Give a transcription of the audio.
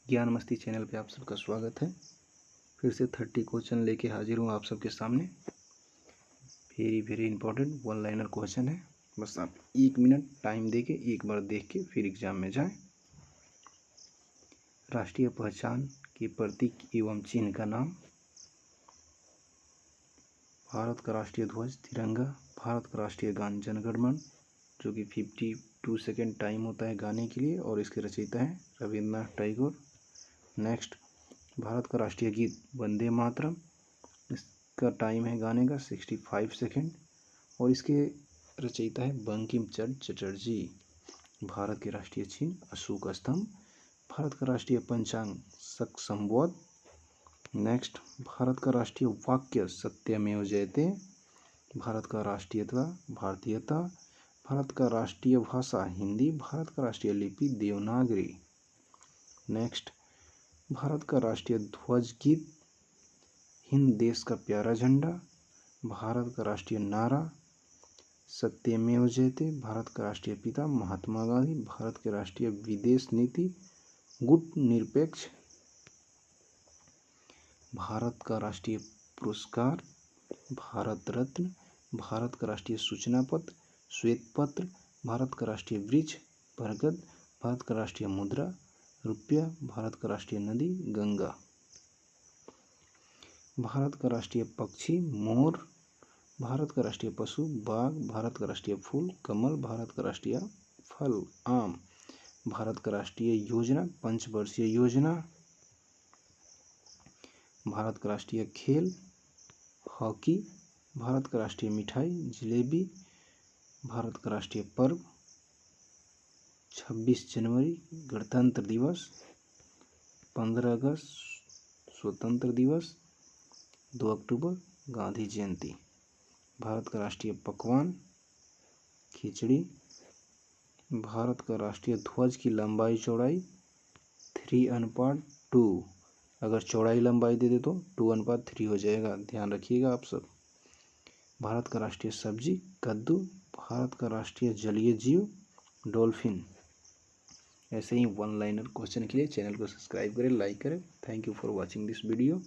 ज्ञान मस्ती चैनल पे आप सबका स्वागत है। फिर से 30 क्वेश्चन लेके हाजिर हूँ आप सबके सामने। Very important one liner question है। बस आप 1 मिनट टाइम देके एक बार देख के फिर एग्जाम में जाएं। राष्ट्रीय पहचान के प्रतीक एवं चिन्ह का नाम। भारत का राष्ट्रीय ध्वज तिरंगा। भारत का राष्ट्रीय गान जन गण मन, जो कि 52 सेकेंड टाइम होता है गाने के लिए, और इसके रचयिता हैं रविंद्रनाथ टैगोर। नेक्स्ट, भारत का राष्ट्रीय गीत वंदे मातरम, इसका टाइम है गाने का 65 सेकेंड, और इसके रचयिता है बंकिम चंद्र चटर्जी। भारत के राष्ट्रीय चिन्ह अशोक स्तंभ। भारत का राष्ट्रीय पंचांग शक संवत। नेक्स्ट, भारत का राष्ट्रीय वाक्य सत्यमेव जयते। भारत का राष्ट्रीयता भारतीयता। भारत का राष्ट्रीय भाषा हिंदी। भारत का राष्ट्रीय लिपि देवनागरी। नेक्स्ट, भारत का राष्ट्रीय ध्वज गीत हिंद देश का प्यारा झंडा। भारत का राष्ट्रीय नारा सत्यमेव जयते। भारत का राष्ट्रीय पिता महात्मा गांधी। भारत के राष्ट्रीय विदेश नीति गुट निरपेक्ष। भारत का राष्ट्रीय पुरस्कार भारत रत्न। भारत का राष्ट्रीय सूचना पत्र श्वेत पत्र। भारत का राष्ट्रीय वृक्ष बरगद। भारत का राष्ट्रीय मुद्रा रुपया। भारत का राष्ट्रीय नदी गंगा। भारत का राष्ट्रीय पक्षी मोर। भारत का राष्ट्रीय पशु बाघ। भारत का राष्ट्रीय फूल कमल। भारत का राष्ट्रीय फल आम। भारत का राष्ट्रीय योजना पंचवर्षीय योजना। भारत का राष्ट्रीय खेल हॉकी। भारत का राष्ट्रीय मिठाई जलेबी। भारत का राष्ट्रीय पर्व 26 जनवरी गणतंत्र दिवस। 15 अगस्त स्वतंत्र दिवस। 2 अक्टूबर गांधी जयंती। भारत का राष्ट्रीय पकवान खिचड़ी। भारत का राष्ट्रीय ध्वज की लंबाई चौड़ाई 3:2। अगर चौड़ाई लंबाई दे दे तो 2:3 हो जाएगा, ध्यान रखिएगा आप सब। भारत का राष्ट्रीय सब्जी कद्दू। भारत का राष्ट्रीय जलीय जीव डॉल्फिन। ऐसे ही वन लाइनर क्वेश्चन के लिए चैनल को सब्सक्राइब करें, लाइक करें। Thank you for watching this video.